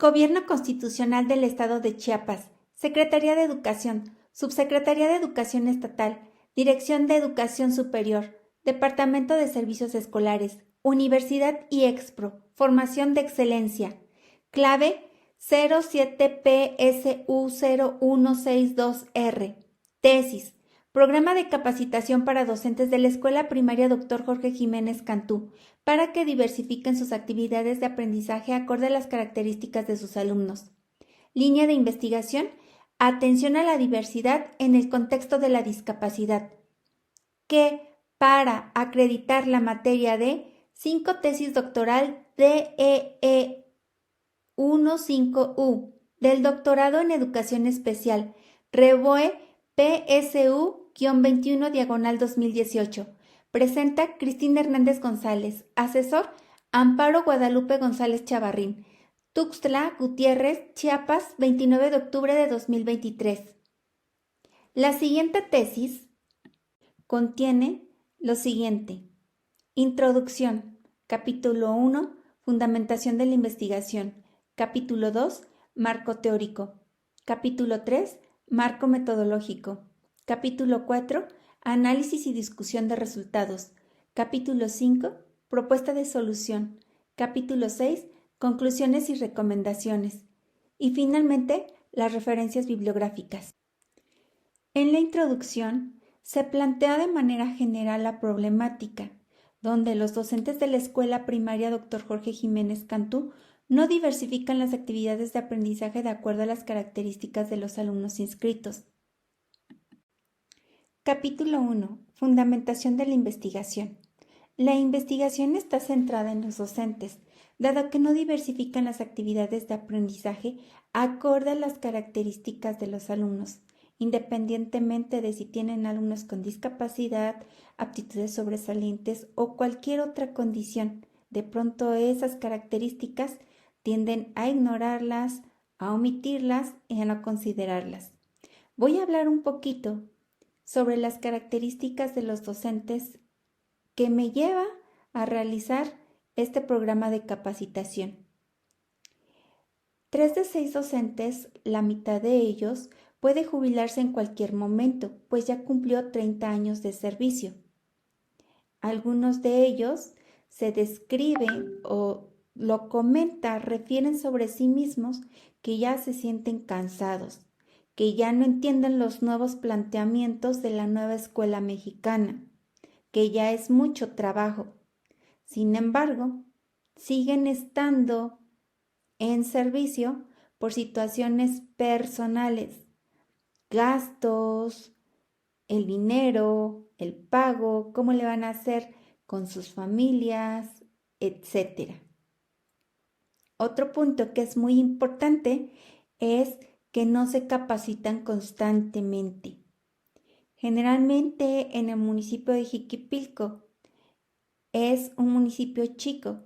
Gobierno Constitucional del Estado de Chiapas, Secretaría de Educación, Subsecretaría de Educación Estatal, Dirección de Educación Superior, Departamento de Servicios Escolares, Universidad y Expro, Formación de Excelencia. Clave 07PSU0162R. Tesis. Programa de capacitación para docentes de la Escuela Primaria Dr. Jorge Jiménez Cantú, para que diversifiquen sus actividades de aprendizaje acorde a las características de sus alumnos. Línea de investigación: atención a la diversidad en el contexto de la discapacidad, que para acreditar la materia de 5 tesis doctoral DEE 15U del doctorado en educación especial, REVOE PSU-21/2018. Presenta Cristina Hernández González. Asesor: Amparo Guadalupe González Chavarrín. Tuxtla Gutiérrez, Chiapas, 29 de octubre de 2023. La siguiente tesis contiene lo siguiente: Introducción. Capítulo 1. Fundamentación de la investigación. Capítulo 2. Marco teórico. Capítulo 3. Marco metodológico. Capítulo 4. Análisis y discusión de resultados. Capítulo 5. Propuesta de solución. Capítulo 6. Conclusiones y recomendaciones. Y finalmente, las referencias bibliográficas. En la introducción, se plantea de manera general la problemática, donde los docentes de la Escuela Primaria Dr. Jorge Jiménez Cantú no diversifican las actividades de aprendizaje de acuerdo a las características de los alumnos inscritos. Capítulo 1. Fundamentación de la investigación. La investigación está centrada en los docentes, dado que no diversifican las actividades de aprendizaje acorde a las características de los alumnos, independientemente de si tienen alumnos con discapacidad, aptitudes sobresalientes o cualquier otra condición. De pronto esas características tienden a ignorarlas, a omitirlas y a no considerarlas. Voy a hablar un poquito sobre las características de los docentes que me lleva a realizar este programa de capacitación. 3 de 6 docentes, la mitad de ellos, puede jubilarse en cualquier momento, pues ya cumplió 30 años de servicio. Algunos de ellos se describen o lo comentan, refieren sobre sí mismos que ya se sienten cansados, que ya no entienden los nuevos planteamientos de la nueva escuela mexicana, que ya es mucho trabajo. Sin embargo, siguen estando en servicio por situaciones personales, gastos, el dinero, el pago, cómo le van a hacer con sus familias, etc. Otro punto que es muy importante es que no se capacitan constantemente. Generalmente en el municipio de Jiquipilco es un municipio chico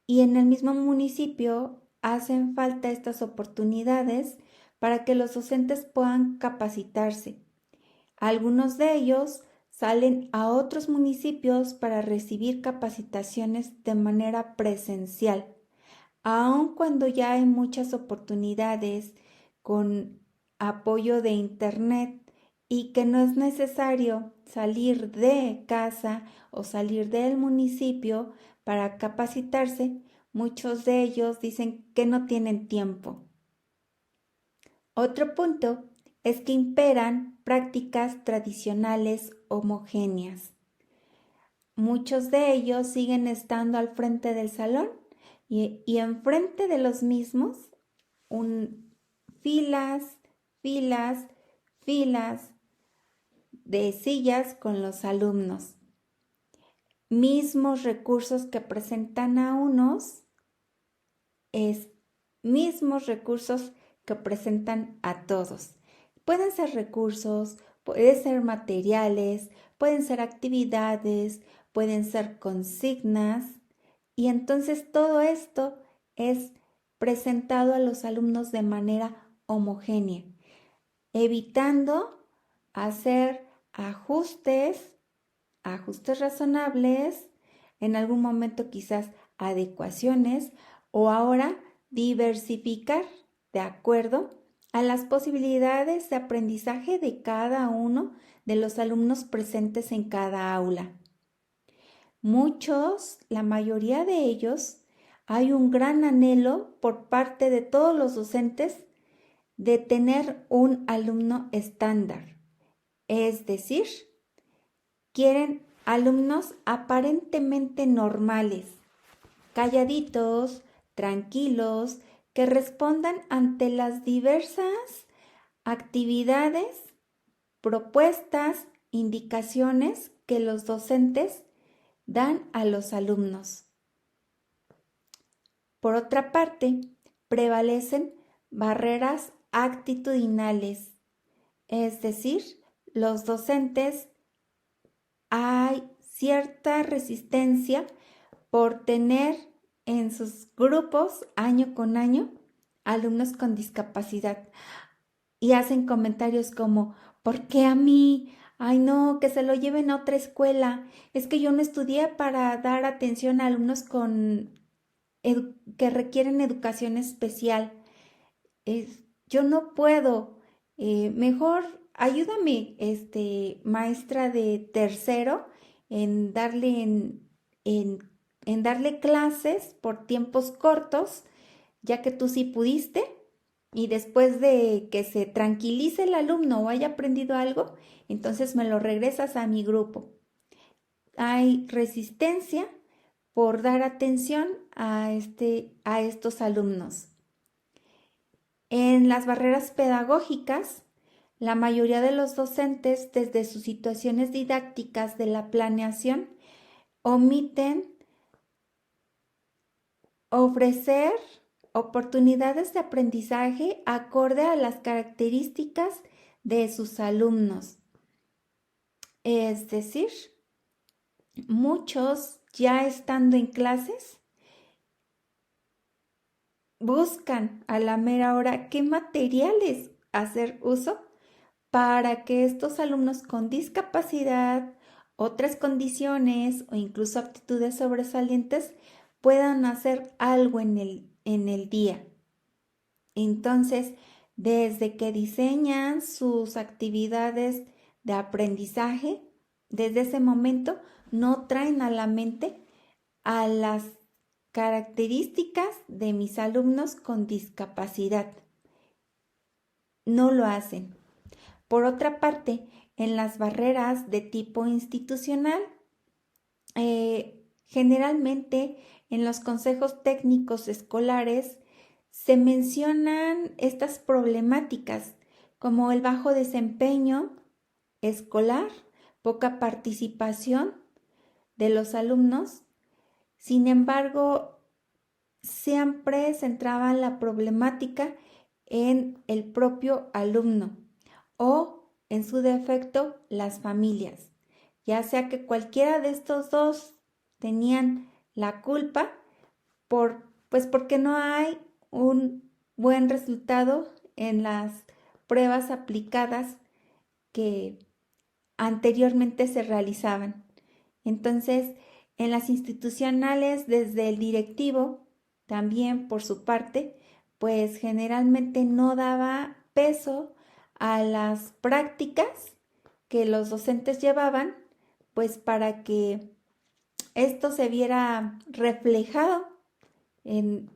y en el mismo municipio hacen falta estas oportunidades para que los docentes puedan capacitarse. Algunos de ellos salen a otros municipios para recibir capacitaciones de manera presencial, aun cuando ya hay muchas oportunidades con apoyo de internet y que no es necesario salir de casa o salir del municipio para capacitarse. Muchos de ellos dicen que no tienen tiempo. Otro punto es que imperan prácticas tradicionales homogéneas. Muchos de ellos siguen estando al frente del salón y enfrente de los mismos filas de sillas con los alumnos. Mismos recursos que presentan a unos mismos recursos que presentan a todos. Pueden ser recursos, pueden ser materiales, pueden ser actividades, pueden ser consignas, y entonces todo esto es presentado a los alumnos de manera homogénea, evitando hacer ajustes razonables, en algún momento quizás adecuaciones, o ahora diversificar de acuerdo a las posibilidades de aprendizaje de cada uno de los alumnos presentes en cada aula. Muchos, la mayoría de ellos, hay un gran anhelo por parte de todos los docentes de tener un alumno estándar, es decir, quieren alumnos aparentemente normales, calladitos, tranquilos, que respondan ante las diversas actividades, propuestas, indicaciones que los docentes dan a los alumnos. Por otra parte, prevalecen barreras actitudinales, es decir, los docentes hay cierta resistencia por tener en sus grupos año con año alumnos con discapacidad y hacen comentarios como ¿por qué a mí? Ay no, que se lo lleven a otra escuela. Es que yo no estudié para dar atención a alumnos que requieren educación especial. Yo no puedo. Mejor ayúdame, maestra de tercero, en darle clases por tiempos cortos, ya que tú sí pudiste, y después de que se tranquilice el alumno o haya aprendido algo, entonces me lo regresas a mi grupo. Hay resistencia por dar atención a estos alumnos. En las barreras pedagógicas, la mayoría de los docentes, desde sus situaciones didácticas de la planeación, omiten ofrecer oportunidades de aprendizaje acorde a las características de sus alumnos. Es decir, muchos ya estando en clases buscan a la mera hora qué materiales hacer uso para que estos alumnos con discapacidad, otras condiciones o incluso aptitudes sobresalientes puedan hacer algo en el día. Entonces, desde que diseñan sus actividades de aprendizaje, desde ese momento no traen a la mente a las características de mis alumnos con discapacidad. No lo hacen. Por otra parte, en las barreras de tipo institucional, generalmente en los consejos técnicos escolares se mencionan estas problemáticas como el bajo desempeño escolar, poca participación de los alumnos. Sin embargo, siempre centraban la problemática en el propio alumno o, en su defecto, las familias, ya sea que cualquiera de estos dos tenían la culpa porque no hay un buen resultado en las pruebas aplicadas que anteriormente se realizaban. Entonces, en las institucionales, desde el directivo, también por su parte, pues generalmente no daba peso a las prácticas que los docentes llevaban, pues para que esto se viera reflejado en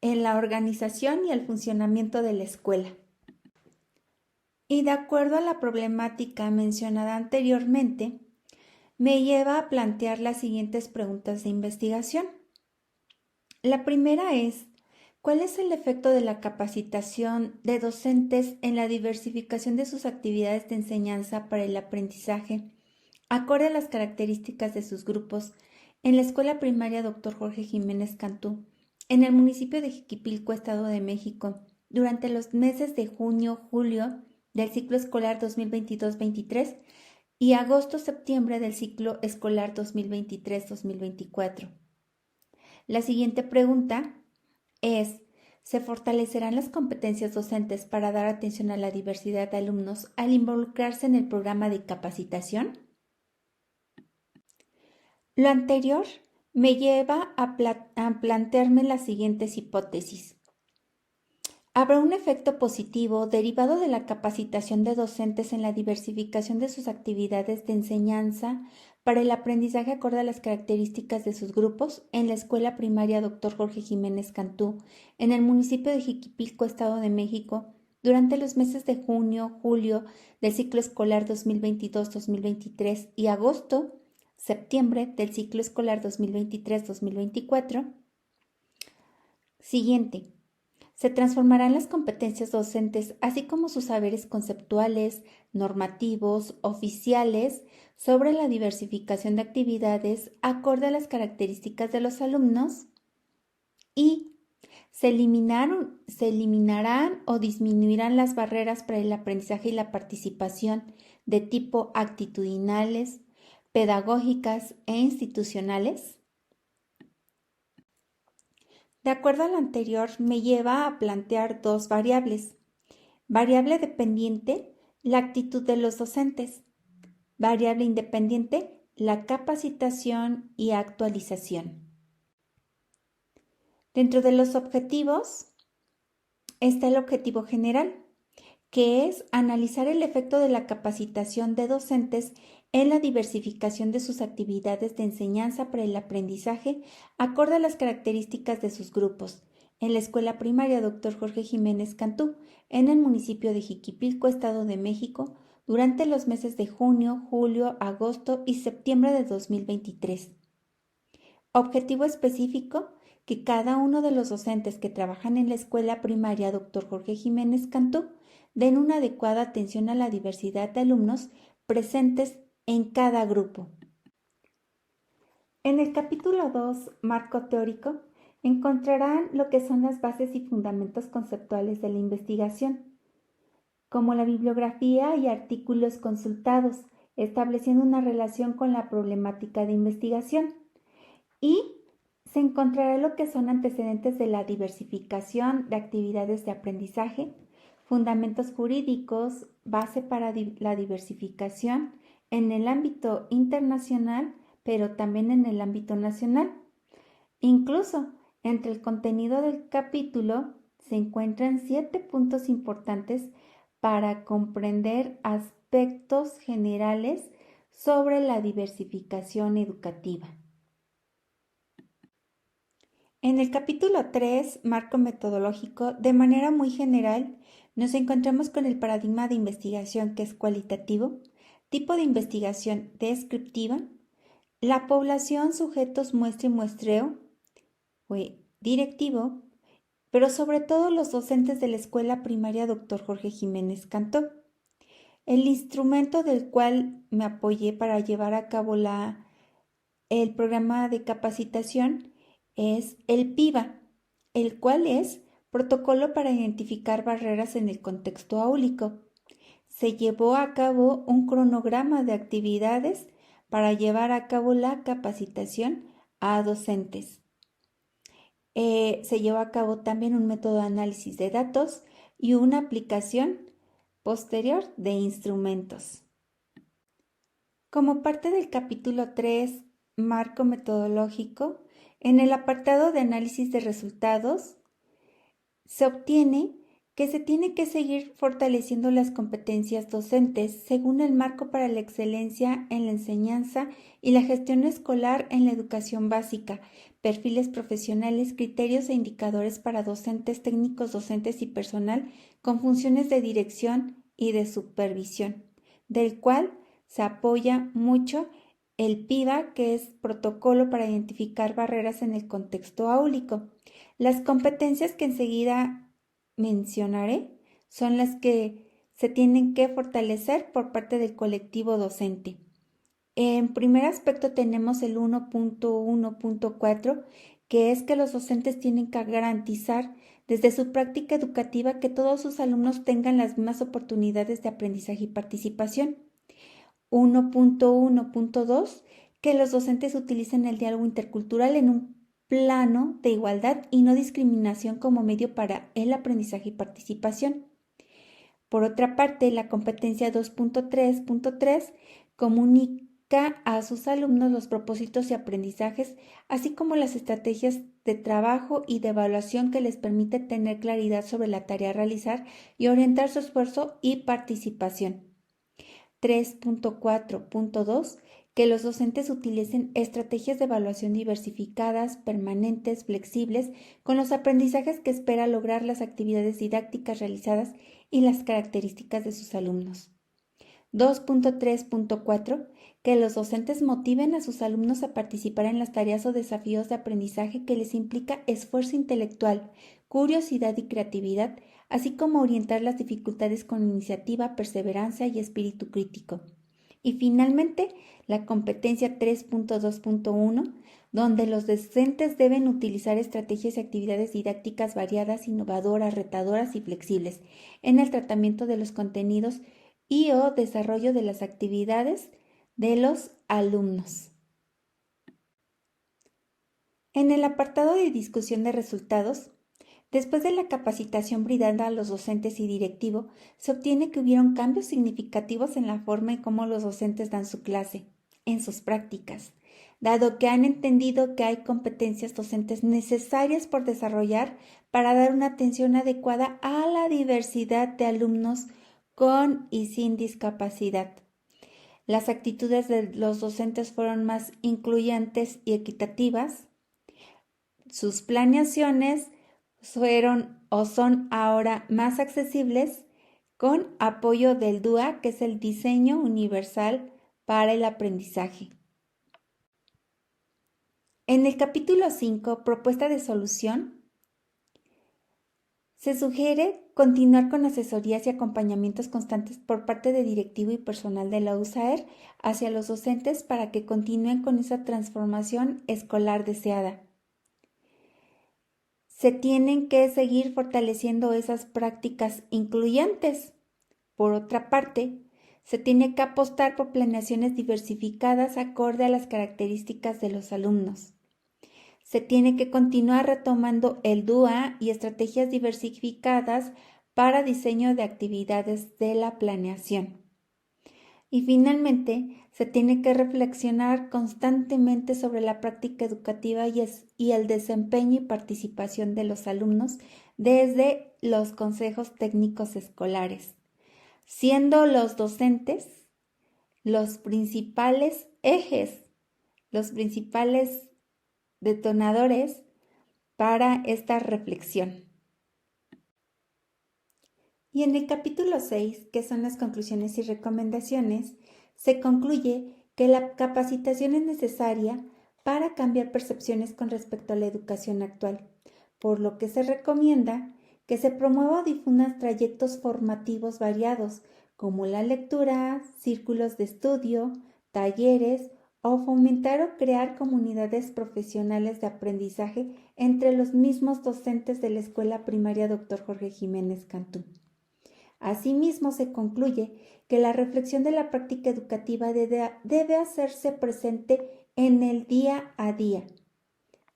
la organización y el funcionamiento de la escuela. Y de acuerdo a la problemática mencionada anteriormente, me lleva a plantear las siguientes preguntas de investigación. La primera es, ¿cuál es el efecto de la capacitación de docentes en la diversificación de sus actividades de enseñanza para el aprendizaje, acorde a las características de sus grupos, en la Escuela Primaria Dr. Jorge Jiménez Cantú, en el municipio de Jiquipilco, Estado de México, durante los meses de junio-julio del ciclo escolar 2022-23 y agosto-septiembre del ciclo escolar 2023-2024? La siguiente pregunta es, ¿se fortalecerán las competencias docentes para dar atención a la diversidad de alumnos al involucrarse en el programa de capacitación? Lo anterior me lleva a plantearme las siguientes hipótesis. Habrá un efecto positivo derivado de la capacitación de docentes en la diversificación de sus actividades de enseñanza para el aprendizaje acorde a las características de sus grupos en la Escuela Primaria Dr. Jorge Jiménez Cantú, en el municipio de Jiquipilco, Estado de México, durante los meses de junio, julio del ciclo escolar 2022-2023 y agosto, septiembre del ciclo escolar 2023-2024. Siguiente. Se transformarán las competencias docentes, así como sus saberes conceptuales, normativos, oficiales, sobre la diversificación de actividades acorde a las características de los alumnos y se eliminarán o disminuirán las barreras para el aprendizaje y la participación de tipo actitudinales, pedagógicas e institucionales. De acuerdo a lo anterior, me lleva a plantear dos variables. Variable dependiente, la actitud de los docentes. Variable independiente, la capacitación y actualización. Dentro de los objetivos está el objetivo general, que es analizar el efecto de la capacitación de docentes en la diversificación de sus actividades de enseñanza para el aprendizaje acorde a las características de sus grupos, en la Escuela Primaria Dr. Jorge Jiménez Cantú, en el municipio de Jiquipilco, Estado de México, durante los meses de junio, julio, agosto y septiembre de 2023. Objetivo específico, que cada uno de los docentes que trabajan en la Escuela Primaria Dr. Jorge Jiménez Cantú den una adecuada atención a la diversidad de alumnos presentes en cada grupo. En el capítulo 2, Marco Teórico, encontrarán lo que son las bases y fundamentos conceptuales de la investigación, como la bibliografía y artículos consultados, estableciendo una relación con la problemática de investigación. Y se encontrará lo que son antecedentes de la diversificación de actividades de aprendizaje, fundamentos jurídicos, base para la diversificación en el ámbito internacional, pero también en el ámbito nacional. Incluso entre el contenido del capítulo se encuentran 7 puntos importantes para comprender aspectos generales sobre la diversificación educativa. En el capítulo 3, marco metodológico, de manera muy general, nos encontramos con el paradigma de investigación que es cualitativo, tipo de investigación descriptiva, la población, sujetos, muestra y muestreo, directivo, pero sobre todo los docentes de la Escuela Primaria Dr. Jorge Jiménez Cantú. El instrumento del cual me apoyé para llevar a cabo el programa de capacitación es el PIVA, el cual es Protocolo para Identificar Barreras en el Contexto Áulico. Se llevó a cabo un cronograma de actividades para llevar a cabo la capacitación a docentes. Se llevó a cabo también un método de análisis de datos y una aplicación posterior de instrumentos. Como parte del capítulo 3, marco metodológico, en el apartado de análisis de resultados, se obtiene que se tiene que seguir fortaleciendo las competencias docentes según el marco para la excelencia en la enseñanza y la gestión escolar en la educación básica, perfiles profesionales, criterios e indicadores para docentes, técnicos docentes y personal con funciones de dirección y de supervisión, del cual se apoya mucho el PIVA, que es Protocolo para Identificar Barreras en el Contexto Áulico. Las competencias que enseguida mencionaré son las que se tienen que fortalecer por parte del colectivo docente. En primer aspecto tenemos el 1.1.4, que es que los docentes tienen que garantizar desde su práctica educativa que todos sus alumnos tengan las mismas oportunidades de aprendizaje y participación. 1.1.2, que los docentes utilicen el diálogo intercultural en un plano de igualdad y no discriminación como medio para el aprendizaje y participación. Por otra parte, la competencia 2.3.3, explica a sus alumnos los propósitos y aprendizajes, así como las estrategias de trabajo y de evaluación que les permite tener claridad sobre la tarea a realizar y orientar su esfuerzo y participación. 3.4.2 que los docentes utilicen estrategias de evaluación diversificadas, permanentes, flexibles, con los aprendizajes que espera lograr las actividades didácticas realizadas y las características de sus alumnos. 2.3.4 que los docentes motiven a sus alumnos a participar en las tareas o desafíos de aprendizaje que les implica esfuerzo intelectual, curiosidad y creatividad, así como orientar las dificultades con iniciativa, perseverancia y espíritu crítico. Y finalmente, la competencia 3.2.1, donde los docentes deben utilizar estrategias y actividades didácticas variadas, innovadoras, retadoras y flexibles en el tratamiento de los contenidos y o desarrollo de las actividades de los alumnos. En el apartado de discusión de resultados, después de la capacitación brindada a los docentes y directivo, se obtiene que hubieron cambios significativos en la forma en cómo los docentes dan su clase, en sus prácticas, dado que han entendido que hay competencias docentes necesarias por desarrollar para dar una atención adecuada a la diversidad de alumnos con y sin discapacidad. Las actitudes de los docentes fueron más incluyentes y equitativas. Sus planeaciones fueron o son ahora más accesibles con apoyo del DUA, que es el Diseño Universal para el Aprendizaje. En el capítulo 5, Propuesta de Solución, se sugiere continuar con asesorías y acompañamientos constantes por parte de directivo y personal de la USAER hacia los docentes para que continúen con esa transformación escolar deseada. Se tienen que seguir fortaleciendo esas prácticas incluyentes. Por otra parte, se tiene que apostar por planeaciones diversificadas acorde a las características de los alumnos. Se tiene que continuar retomando el DUA y estrategias diversificadas para diseño de actividades de la planeación. Y finalmente, se tiene que reflexionar constantemente sobre la práctica educativa y el desempeño y participación de los alumnos desde los consejos técnicos escolares, siendo los docentes los principales ejes, los principales detonadores para esta reflexión. Y en el capítulo 6, que son las conclusiones y recomendaciones, se concluye que la capacitación es necesaria para cambiar percepciones con respecto a la educación actual, por lo que se recomienda que se promueva o difundan trayectos formativos variados, como la lectura, círculos de estudio, talleres o fomentar o crear comunidades profesionales de aprendizaje entre los mismos docentes de la Escuela Primaria Dr. Jorge Jiménez Cantú. Asimismo, se concluye que la reflexión de la práctica educativa debe hacerse presente en el día a día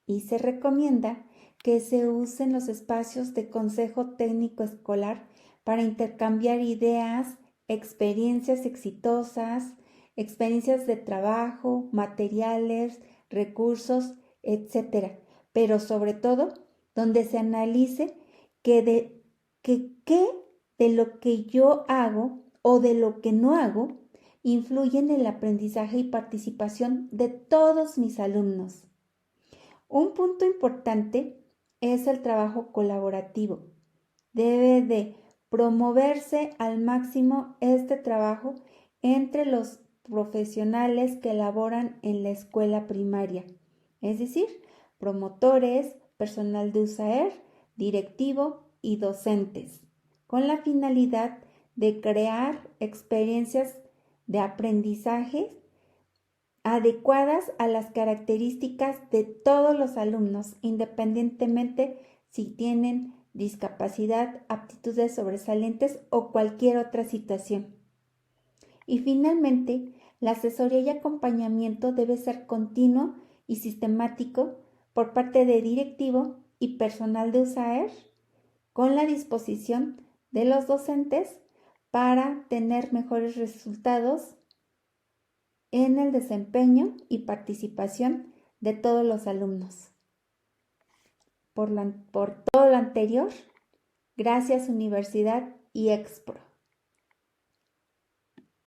y se recomienda que se usen los espacios de consejo técnico escolar para intercambiar ideas, experiencias exitosas, experiencias de trabajo, materiales, recursos, etc. Pero sobre todo, donde se analice qué de lo que yo hago o de lo que no hago influye en el aprendizaje y participación de todos mis alumnos. Un punto importante es el trabajo colaborativo. Debe de promoverse al máximo este trabajo entre los profesionales que laboran en la escuela primaria, es decir, promotores, personal de USAER, directivo y docentes, con la finalidad de crear experiencias de aprendizaje adecuadas a las características de todos los alumnos, independientemente si tienen discapacidad, aptitudes sobresalientes o cualquier otra situación. Y finalmente, la asesoría y acompañamiento debe ser continuo y sistemático por parte de directivo y personal de USAER, con la disposición de los docentes para tener mejores resultados en el desempeño y participación de todos los alumnos. Por todo lo anterior, gracias Universidad y Expro.